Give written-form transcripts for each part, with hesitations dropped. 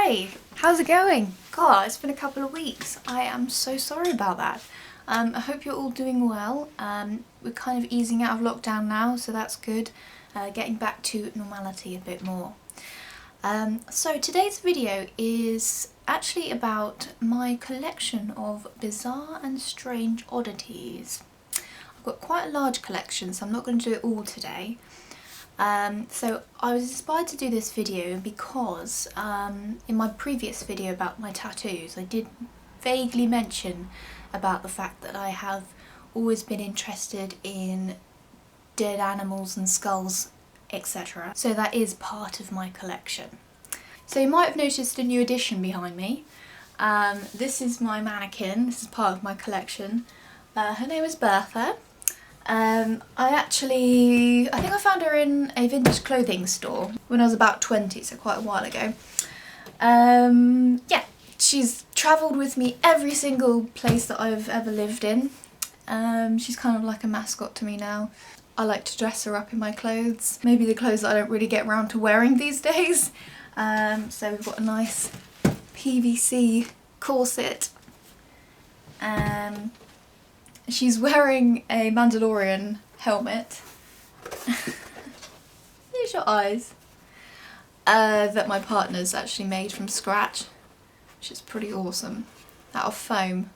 Hi, how's it going? God, it's been a couple of weeks. I am so sorry about that. I hope you're all doing well. We're kind of easing out of lockdown now, so that's good. Getting back to normality a bit more. So today's video is actually about my collection of bizarre and strange oddities. I've got quite a large collection, so I'm not going to do it all today. So I was inspired to do this video because in my previous video about my tattoos I did vaguely mention about the fact that I have always been interested in dead animals and skulls, etc. So that is part of my collection. So you might have noticed a new addition behind me. This is my mannequin, this is part of my collection. Her name is Bertha. I think I found her in a vintage clothing store when I was about 20, so quite a while ago. Yeah, she's travelled with me every single place that I've ever lived in. She's kind of like a mascot to me now. I like to dress her up in my clothes, maybe the clothes that I don't really get around to wearing these days. So we've got a nice PVC corset. She's wearing a Mandalorian helmet. There's your eyes. That my partner's actually made from scratch, which is pretty awesome. Out of foam.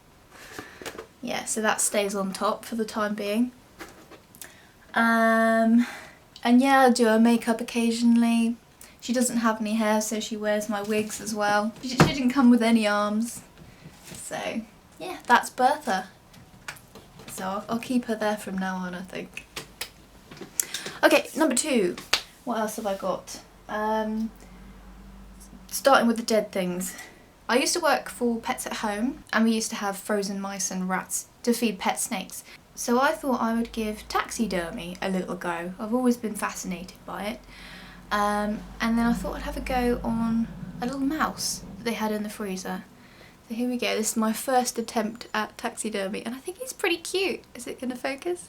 Yeah, so that stays on top for the time being. And yeah, I do her makeup occasionally. She doesn't have any hair, so she wears my wigs as well. She didn't come with any arms. So yeah, that's Bertha. So I'll keep her there from now on, I think. Okay, number 2. What else have I got? Starting with the dead things. I used to work for Pets at Home, and we used to have frozen mice and rats to feed pet snakes. So I thought I would give taxidermy a little go. I've always been fascinated by it. And then I thought I'd have a go on a little mouse that they had in the freezer. So here we go, this is my first attempt at taxidermy, and I think he's pretty cute. Is it going to focus?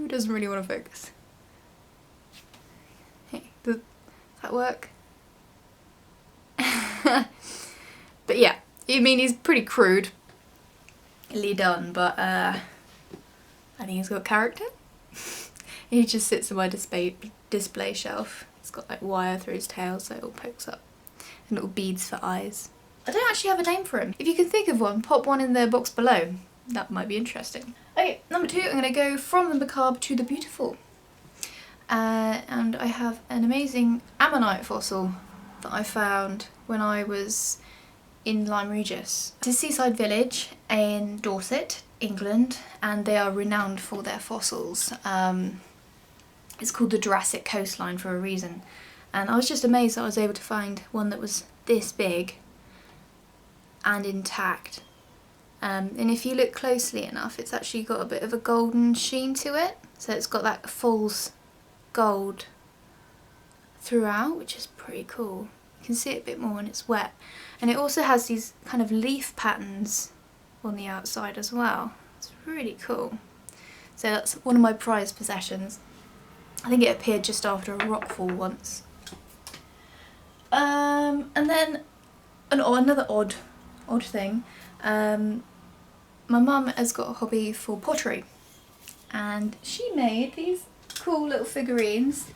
Doesn't really want to focus. Hey, does that work? But yeah, I mean, he's pretty crudely done, but I think he's got character. He just sits on my display shelf. It's got like wire through his tail so it all pokes up. And little beads for eyes. I don't actually have a name for him. If you can think of one, pop one in the box below. That might be interesting. Okay, number 2, I'm going to go from the macabre to the beautiful. And I have an amazing ammonite fossil that I found when I was in Lyme Regis. It's a seaside village in Dorset, England, and they are renowned for their fossils. It's called the Jurassic Coastline for a reason. And I was just amazed that I was able to find one that was this big and intact. And if you look closely enough, it's actually got a bit of a golden sheen to it. So it's got that false gold throughout, which is pretty cool. You can see it a bit more when it's wet. And it also has these kind of leaf patterns on the outside as well. It's really cool. So that's one of my prized possessions. I think it appeared just after a rockfall once. And then another odd thing. My mum has got a hobby for pottery, and she made these cool little figurines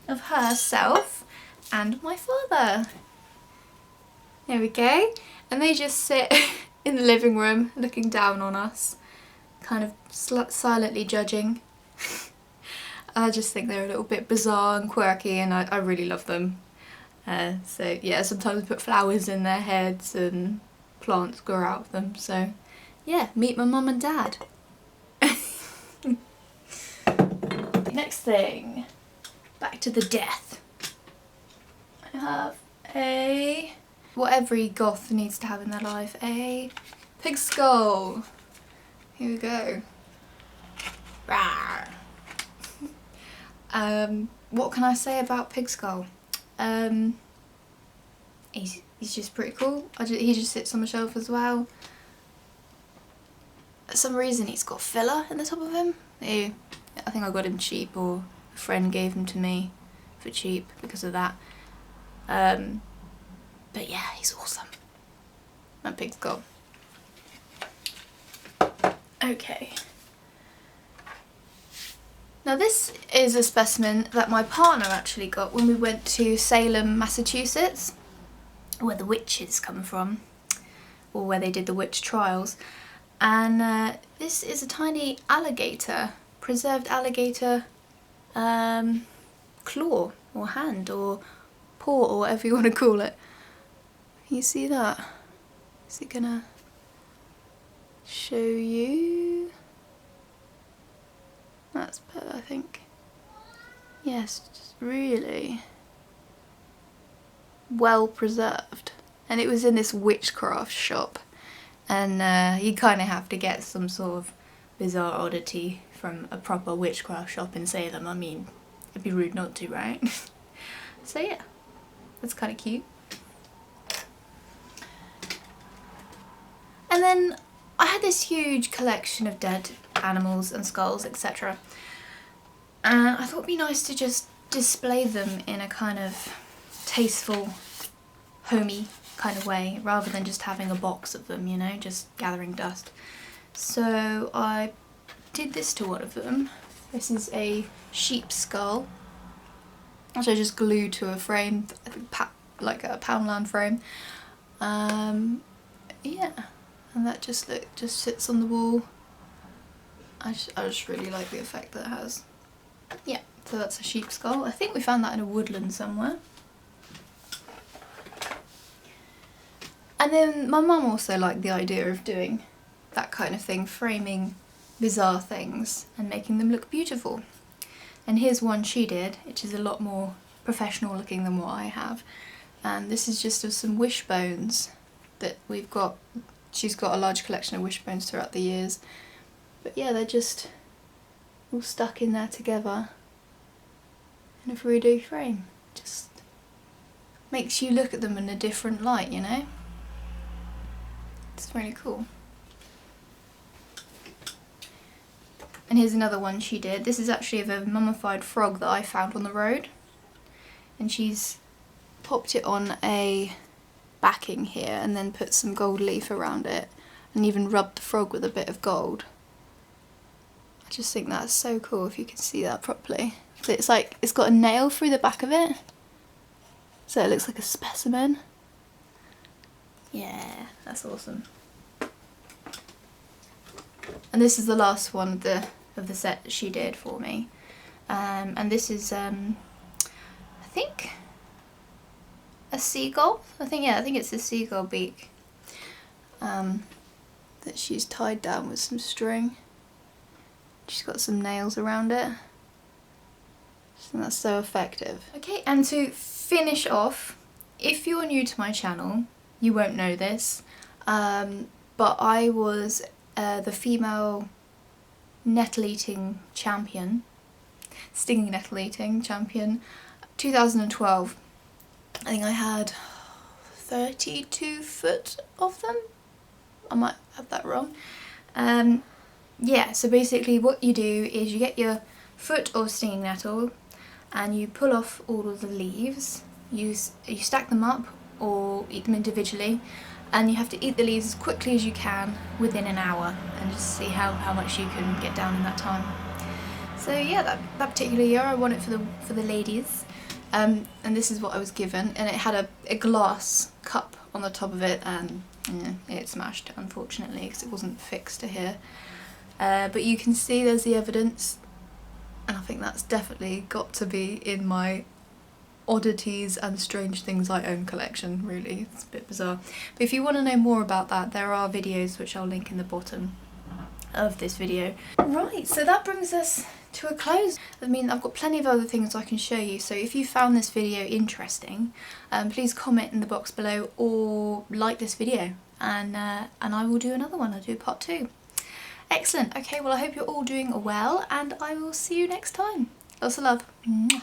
of herself and my father. There we go. And they just sit in the living room looking down on us, kind of silently judging. I just think they're a little bit bizarre and quirky, and I really love them. So yeah, sometimes I put flowers in their heads and plants grow out of them. So yeah, meet my mum and dad. Next thing, back to the death. I have what every goth needs to have in their life, a pig skull. Here we go. Rawr. What can I say about pig skull? He's just pretty cool. He just sits on the shelf as well. For some reason he's got filler in the top of him. I think I got him cheap, or a friend gave him to me for cheap because of that. But yeah, he's awesome. That pig's gone. Okay. Now this is a specimen that my partner actually got when we went to Salem, Massachusetts, where the witches come from, or where they did the witch trials. And this is a tiny alligator, preserved alligator claw or hand or paw or whatever you want to call it. Can you see that? Is it gonna show you? That's better, I think. Yes, just really well preserved. And it was in this witchcraft shop, and you kind of have to get some sort of bizarre oddity from a proper witchcraft shop in Salem. I mean, it'd be rude not to, right? So yeah, that's kind of cute. And then I had this huge collection of dead animals and skulls, etc. And I thought it'd be nice to just display them in a kind of tasteful, homey kind of way, rather than just having a box of them, you know, just gathering dust. So I did this to one of them. This is a sheep skull, which I just glued to a frame, I think like a Poundland frame. Yeah, and that just sits on the wall. I just really like the effect that it has. Yeah, so that's a sheep skull. I think we found that in a woodland somewhere. And then my mum also liked the idea of doing that kind of thing, framing bizarre things and making them look beautiful. And here's one she did, which is a lot more professional looking than what I have. And this is just of some wishbones that we've got. She's got a large collection of wishbones throughout the years. But yeah, they're just all stuck in there together in a 3D frame. Just makes you look at them in a different light, you know? It's really cool. And here's another one she did. This is actually of a mummified frog that I found on the road. And she's popped it on a backing here and then put some gold leaf around it and even rubbed the frog with a bit of gold. I just think that's so cool if you can see that properly. So it's like, it's got a nail through the back of it, so it looks like a specimen. Yeah, that's awesome. And this is the last one of the set she did for me. And this is, I think, a seagull. I think it's a seagull beak that she's tied down with some string. She's got some nails around it. I think that's so effective. Okay, and to finish off, if you're new to my channel, you won't know this, but I was the female nettle eating champion, stinging nettle eating champion, 2012. I think I had 32 foot of them. I might have that wrong. Yeah, so basically what you do is you get your foot of stinging nettle and you pull off all of the leaves. You stack them up or eat them individually, and you have to eat the leaves as quickly as you can within an hour and just see how much you can get down in that time. So yeah, that particular year I won it for the ladies. And this is what I was given, and it had a glass cup on the top of it, and yeah, it smashed unfortunately because it wasn't fixed to here. But you can see there's the evidence, and I think that's definitely got to be in my oddities and strange things I own collection, really. It's a bit bizarre. But if you want to know more about that, there are videos which I'll link in the bottom of this video. Right, so that brings us to a close. I mean, I've got plenty of other things I can show you, so if you found this video interesting, please comment in the box below or like this video, and I will do another one. I'll do part 2. Excellent. Okay, well I hope you're all doing well, and I will see you next time. Lots of love. Mwah.